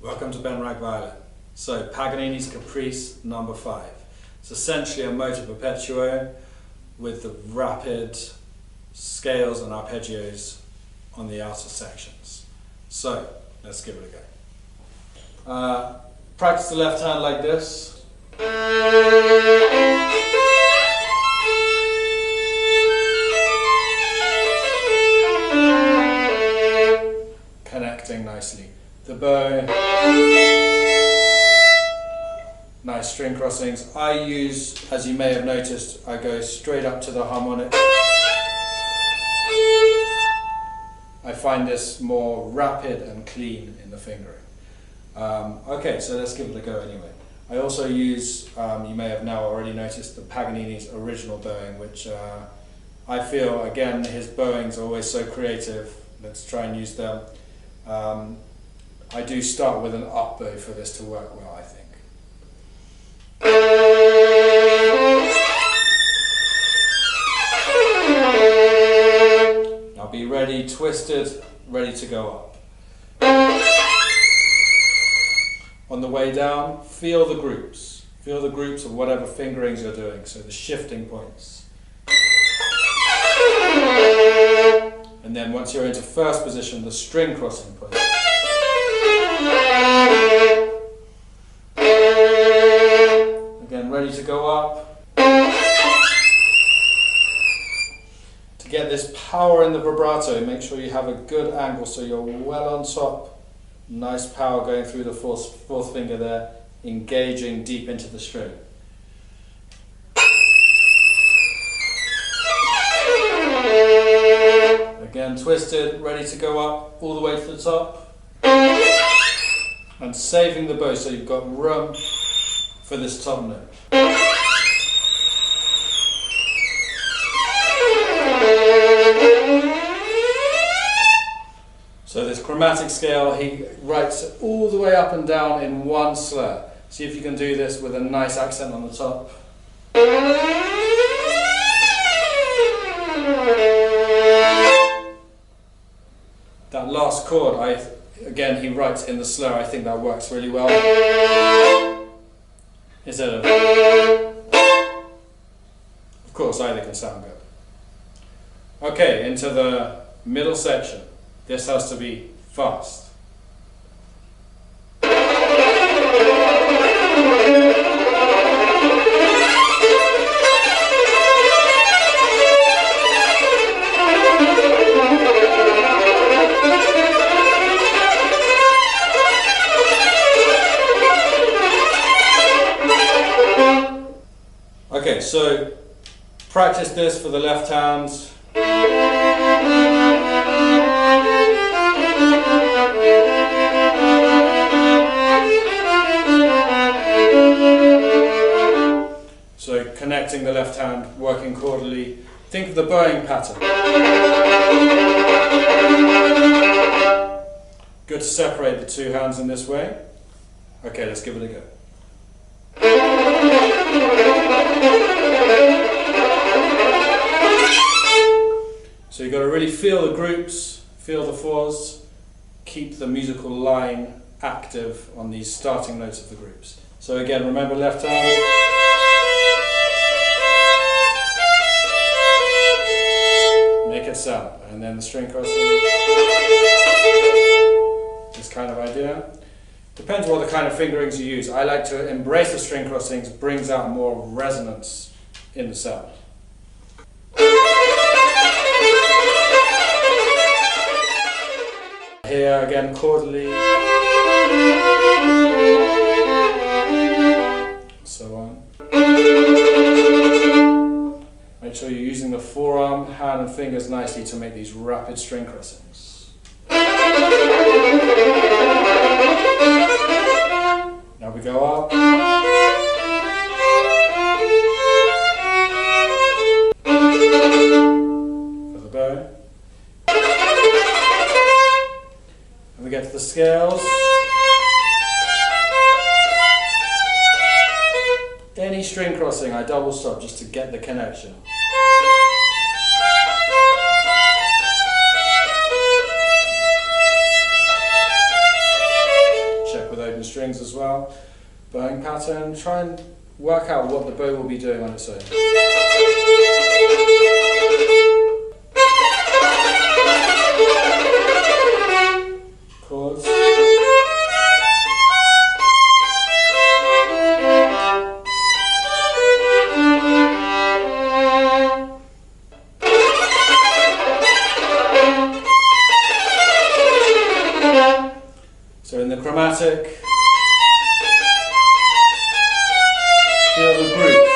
Welcome to Ben Rag Violet. So Paganini's Caprice number 5. It's essentially a moto perpetuo with the rapid scales and arpeggios on the outer sections. So let's give it a go. Practice the left hand like this. Connecting nicely. The bow, nice string crossings. I use, as you may have noticed, I go straight up to the harmonic. I find this more rapid and clean in the fingering. Okay, so let's give it a go anyway. I also use, you may have now already noticed, the Paganini's original bowing, which I feel, again, his bowings are always so creative. Let's try and use them. I do start with an up bow for this to work well, I think. Now be ready, twisted, ready to go up. On the way down, feel the groups. Feel the groups of whatever fingerings you're doing, so the shifting points. And then once you're into first position, the string crossing point. Again, ready to go up. To get this power in the vibrato, make sure you have a good angle so you're well on top. Nice power going through the fourth finger there, engaging deep into the string. Again, twisted, ready to go up all the way to the top. And saving the bow so you've got room for this top note. So this chromatic scale, he writes it all the way up and down in one slur. See if you can do this with a nice accent on the top. That last chord, again, he writes in the slur. I think that works really well. Instead of course, either can sound good. Okay, into the middle section. This has to be fast. Okay, so practice this for the left hand. So connecting the left hand, working chordally. Think of the bowing pattern. Good to separate the two hands in this way. Okay, let's give it a go. So you've got to really feel the groups, feel the fours, keep the musical line active on these starting notes of the groups. So again, remember left hand. Make it sound, and then the string crossing. This kind of idea. Depends what the kind of fingerings you use. I like to embrace the string crossings, brings out more resonance in the sound. Here again, chordally, so on. Make sure you're using the forearm, hand and fingers nicely to make these rapid string crossings. Now we go up. For the bow. And we get to the scales. Any string crossing, I double stop just to get the connection. the strings as well. Bowing pattern, try and work out what the bow will be doing on its own. Chords. So in the chromatic, feel the groups.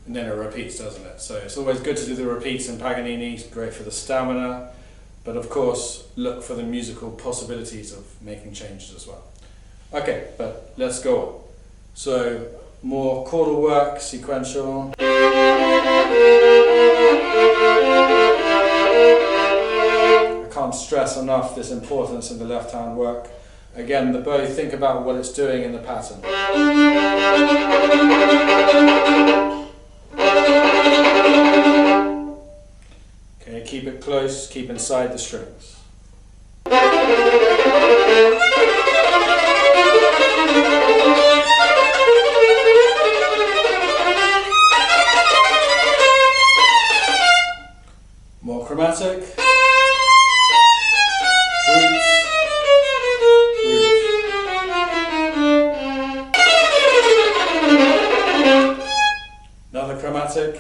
And then it repeats, doesn't it? So it's always good to do the repeats in Paganini, it's great for the stamina, but of course look for the musical possibilities of making changes as well. Okay, but let's go on. So more chordal work, sequential. I can't stress enough this importance in the left hand work. Again, the bow, think about what it's doing in the pattern. Okay, keep it close, keep inside the strings. More chromatic. Roots. Roots. Another chromatic.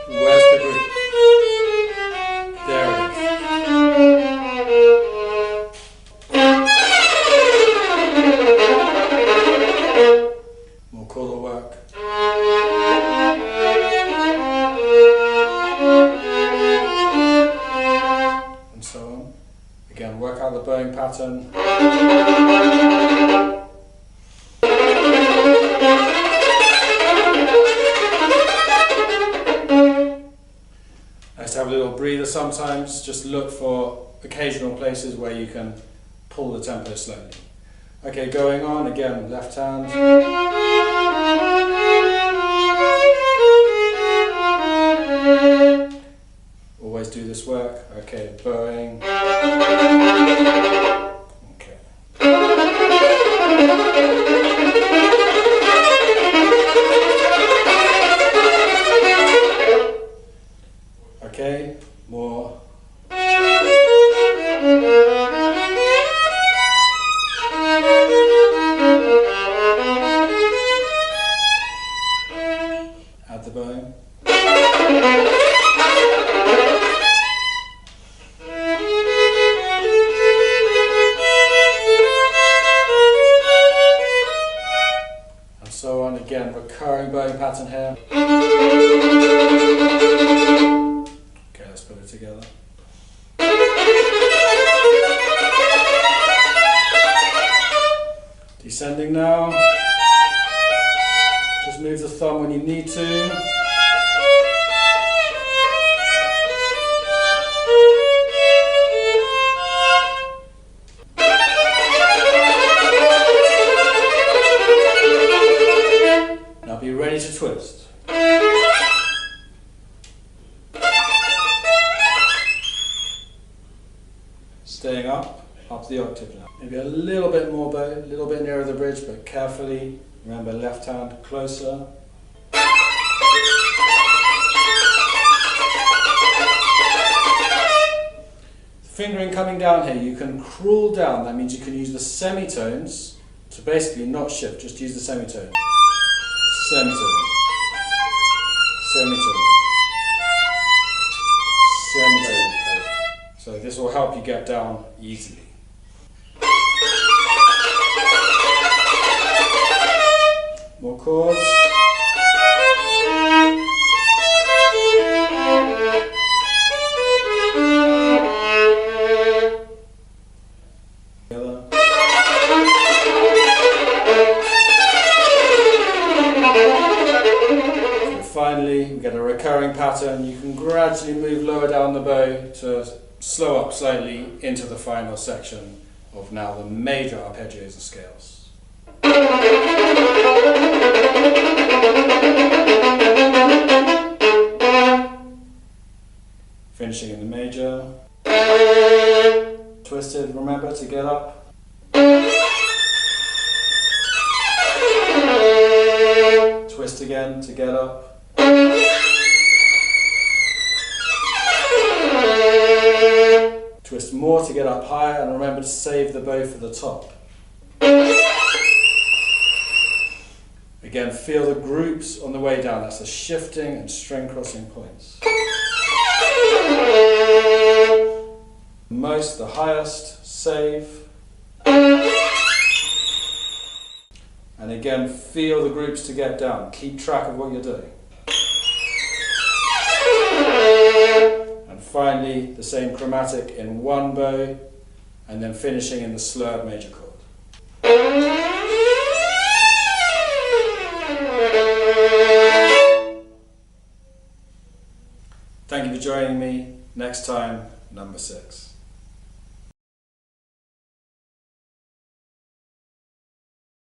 Where's the group? There it is. More chordal work. Again, work out the bowing pattern. Nice to have a little breather sometimes. Just look for occasional places where you can pull the tempo slowly. Okay, going on, again, left hand. Always do this work. Okay, bowing. Okay. Okay, more. Add the bowing. So on, again, recurring bowing pattern here. Okay, let's put it together. Descending now. Just move the thumb when you need to. Be ready to twist. Staying up the octave now. Maybe a little bit more bow, a little bit nearer the bridge, but carefully. Remember, left hand closer. Fingering coming down here, you can crawl down. That means you can use the semitones to basically not shift, just use the semitone. Semitone, semitone, semitone. So this will help you get down easily. More chords. Finally, we get a recurring pattern. You can gradually move lower down the bow to slow up slightly into the final section of now the major arpeggios and scales. remember to get up. Twist again to get up. Twist more to get up higher, and remember to save the bow for the top. Again, feel the groups on the way down. That's the shifting and string crossing points. Most, the highest, save. And again, feel the groups to get down. Keep track of what you're doing. And finally, the same chromatic in one bow, and then finishing in the slurred major chord. Thank you for joining me. Next time, number 6.